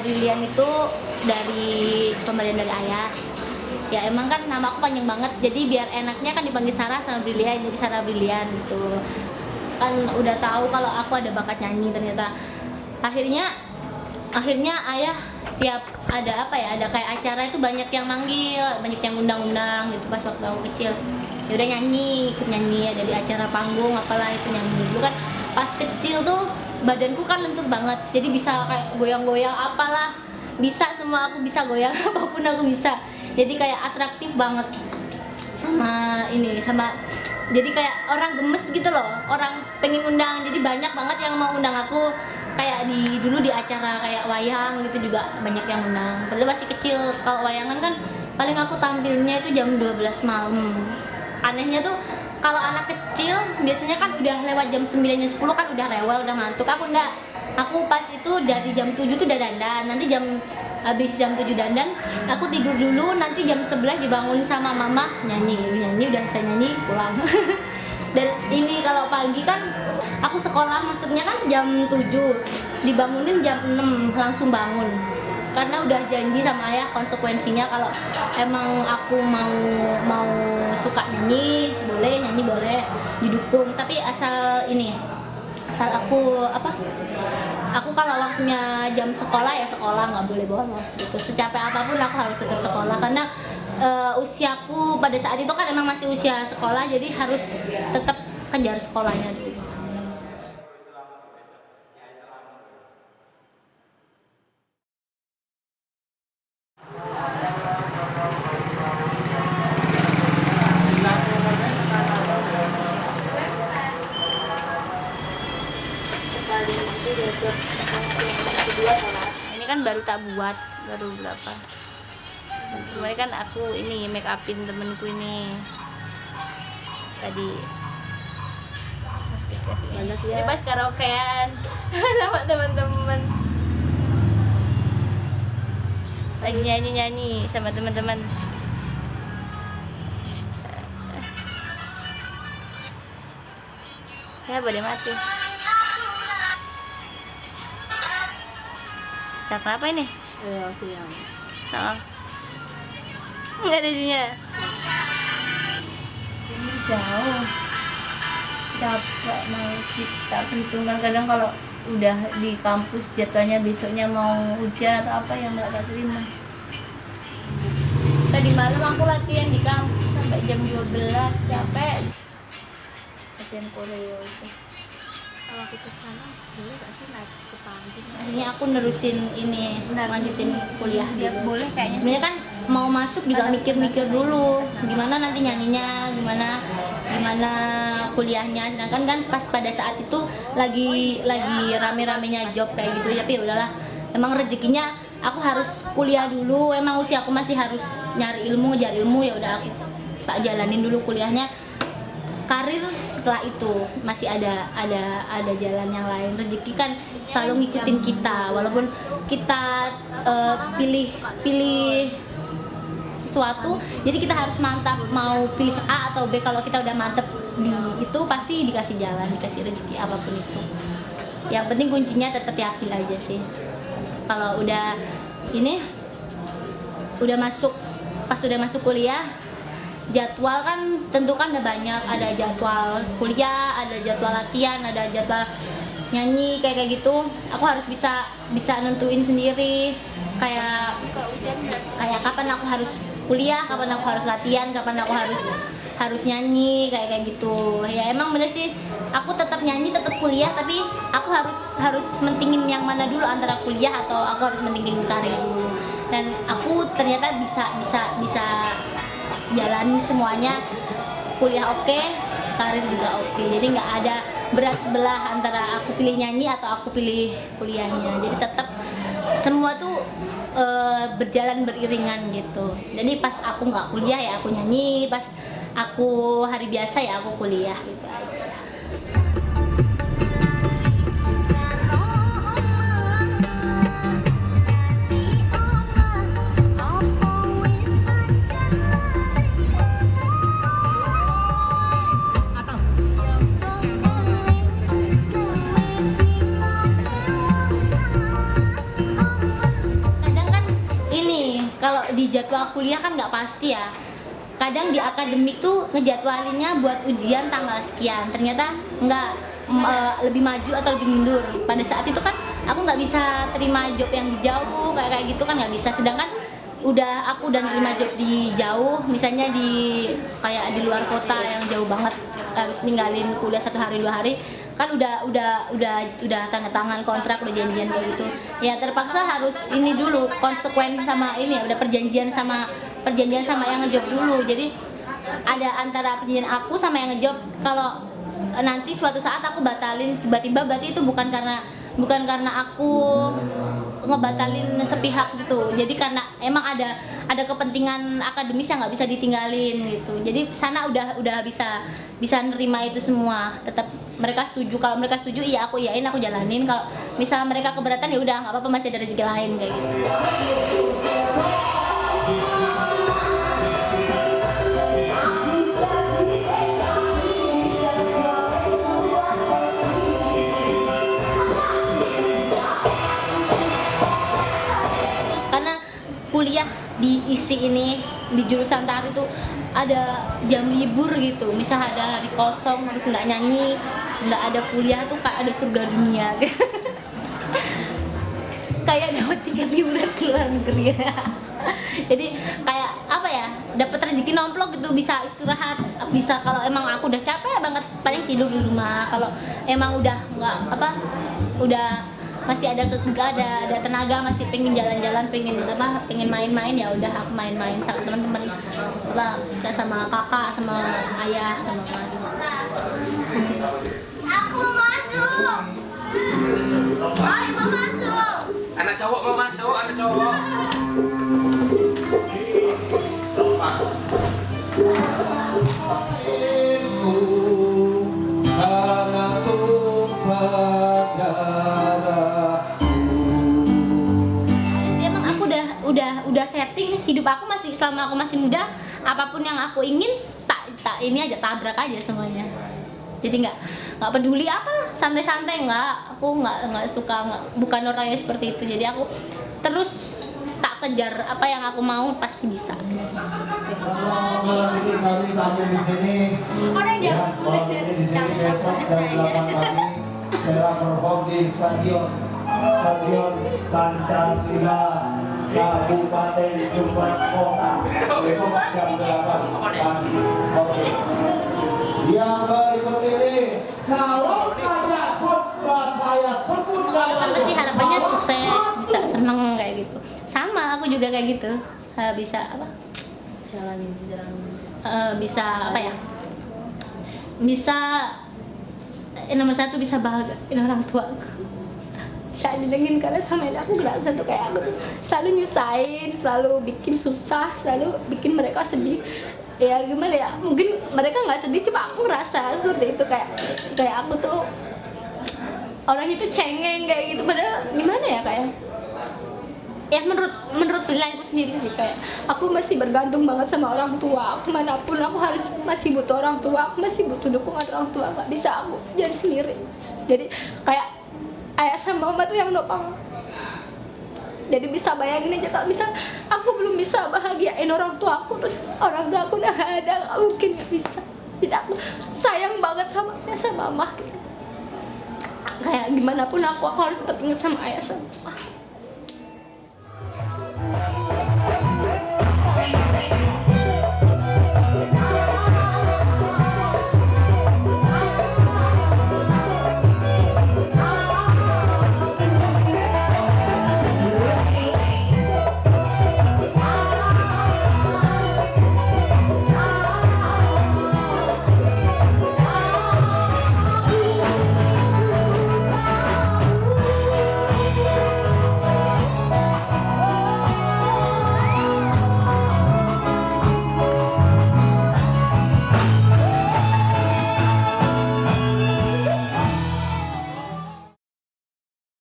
Brilian itu dari pemberian dari ayah. Ya emang kan nama aku panjang banget, jadi biar enaknya kan dipanggil Sarah sama Brilian, jadi Sarah Brilian gitu. Kan udah tahu kalau aku ada bakat nyanyi ternyata. Akhirnya ayah tiap ada apa ya, ada kayak acara itu banyak yang manggil, banyak yang undang-undang gitu pas waktu aku kecil. Ya udah nyanyi, ikut nyanyi, ada di acara panggung apalah itu nyanyi. Dulu kan pas kecil tuh badanku kan lentur banget, jadi bisa kayak goyang-goyang apalah, bisa semua, aku bisa goyang apapun aku bisa. Jadi kayak atraktif banget sama ini, sama jadi kayak orang gemes gitu loh, orang pengen undang, jadi banyak banget yang mau undang aku. Kayak dulu di acara kayak wayang gitu juga banyak yang undang, padahal masih kecil. Kalau wayangan kan paling aku tampilnya itu jam 12 malam. Anehnya tuh kalau anak kecil biasanya kan udah lewat jam 9 jam 10 kan udah rewel, udah ngantuk. Aku enggak, aku pas itu dari jam 7 tuh udah dandan, nanti habis jam 7 dandan aku tidur dulu, nanti jam 11 dibangun sama mama nyanyi udah saya nyanyi pulang. Dan ini kalau pagi kan aku sekolah masuknya kan jam 7, dibangunin jam 6 langsung bangun, karena udah janji sama ayah konsekuensinya kalau emang aku mau suka nyanyi boleh didukung, tapi asal aku kalau waktunya jam sekolah ya sekolah, nggak boleh bolos gitu. Secapek apapun aku harus tetap sekolah, karena usiaku pada saat itu kan emang masih usia sekolah, jadi harus tetap kejar sekolahnya dulu. Ini kan baru tak buat, baru berapa? Kemarin kan aku ini make upin temenku ini tadi. Ini pas karaokean sama teman-teman, lagi nyanyi sama teman-teman. Ya boleh mati. Nah, kenapa ini? Siang. Oh. Nggak ada isinya. Ini jauh. Capek, males kita perhitungkan. Kadang kalau udah di kampus jadwalnya besoknya mau ujian atau apa yang nggak terima. Tadi malam aku latihan di kampus sampai jam 12, capek. Latihan koreo itu. Kalau aku kesana boleh gak sih naik ke panggung? Akhirnya aku nerusin ini, lanjutin kuliah dulu. Boleh kayaknya. Sebenarnya kan mau masuk juga mikir-mikir dulu gimana nanti nyanyinya, gimana kuliahnya. Sedangkan kan pas pada saat itu lagi rame-ramenya job kayak gitu. Tapi ya udahlah, emang rezekinya aku harus kuliah dulu. Emang usia aku masih harus nyari ilmu, ngejar ilmu, ya udah aku tak jalanin dulu kuliahnya. Karir setelah itu masih ada jalan yang lain. Rezeki kan selalu ngikutin kita, walaupun kita pilih sesuatu, jadi kita harus mantap mau pilih A atau B. Kalau kita udah mantep di itu pasti dikasih jalan, dikasih rezeki apapun itu. Yang penting kuncinya tetap yakin aja sih. Kalau udah pas udah masuk kuliah, jadwal kan tentu kan ada banyak, ada jadwal kuliah, ada jadwal latihan, ada jadwal nyanyi kayak gitu. Aku harus bisa nentuin sendiri kayak kapan aku harus kuliah, kapan aku harus latihan, kapan aku harus nyanyi kayak gitu. Ya emang bener sih, aku tetap nyanyi, tetap kuliah, tapi aku harus mentingin yang mana dulu, antara kuliah atau aku harus mentingin karir dulu. Dan aku ternyata bisa jalanin semuanya. Kuliah oke, karir juga oke. Jadi nggak ada berat sebelah antara aku pilih nyanyi atau aku pilih kuliahnya. Jadi tetap semua tuh berjalan beriringan gitu. Jadi pas aku nggak kuliah ya aku nyanyi, pas aku hari biasa ya aku kuliah gitu aja. kuliah kan nggak pasti ya. Kadang di akademik tuh ngejadwalinnya buat ujian tanggal sekian, ternyata nggak lebih maju atau lebih mundur. Pada saat itu kan aku nggak bisa terima job yang di jauh kayak gitu kan nggak bisa. Sedangkan aku udah nerima job di jauh, misalnya kayak di luar kota yang jauh banget, harus ninggalin kuliah 1 hari 2 hari, kan udah tanda tangan kontrak, udah janjian kayak gitu. Ya terpaksa harus ini dulu konsekuen sama ini ya, udah perjanjian sama yang ngejob dulu. Jadi ada antara perjanjian aku sama yang ngejob. Kalau nanti suatu saat aku batalin tiba-tiba, berarti itu bukan karena aku ngebatalin sepihak gitu. Jadi karena emang ada kepentingan akademis yang nggak bisa ditinggalin gitu. Jadi sana udah bisa nerima itu semua. Tetap mereka setuju. Kalau mereka setuju, iya aku iyain, aku jalanin. Kalau misalnya mereka keberatan, ya udah nggak apa-apa, masih ada rezeki lain kayak gitu. Kuliah diisi ini di jurusan tari itu ada jam libur gitu, misal ada hari kosong harus nggak nyanyi, nggak ada kuliah tuh kayak ada surga dunia. Kayak dapat tiket liburan ke luar negeri. Jadi kayak apa ya, dapat rezeki nomplok gitu, bisa istirahat, bisa kalau emang aku udah capek banget paling tidur di rumah. Kalau emang udah nggak udah masih ada tenaga, masih pengen jalan-jalan, pengen main-main, ya udah aku main-main sama teman-teman, sama kakak, sama ayah, sama mama. Aku mau masuk. Ayo mau masuk. Anak cowok mau masuk, anak cowok. Udah setting hidup aku, selama aku masih muda, apapun yang aku ingin ini aja, tabrak aja semuanya. Jadi nggak peduli apa, santai-santai, aku nggak suka, bukan orangnya seperti itu. Jadi aku terus tak kejar apa yang aku mau, pasti bisa. Stadion Pancasila Kabupaten Tuban Kota, besok jam 8 pagi. Yang berikut ini, kalau saja sobat saya sebut Apa sih harapannya? Sukses, bisa seneng kayak gitu. Sama aku juga kayak gitu, bisa bisa apa ya? Bisa nomor 1 bisa bahagiain orang tua aku. Bisa nyenengin, karena sama ini aku ngerasa tuh kayak aku tuh selalu nyusahin, selalu bikin susah, selalu bikin mereka sedih. Ya gimana ya, mungkin mereka nggak sedih, cuma aku ngerasa seperti itu, kayak aku tuh orangnya tuh cengeng kayak gitu. Padahal gimana ya, kayak ya menurut penilaianku sendiri sih, kayak aku masih bergantung banget sama orang tua. Kemanapun aku masih butuh orang tua, aku masih butuh dukungan orang tua. Nggak bisa aku jadi sendiri. Jadi kayak ayah sama mama tuh yang nopang. Jadi bisa bayangin aja, kalau misal aku belum bisa bahagiain orang tua aku, terus orang tua aku udah gak ada, gak mungkin, gak bisa. Jadi aku sayang banget sama ayah sama mama. Kayak gimana pun aku harus tetap ingat sama ayah sama mama.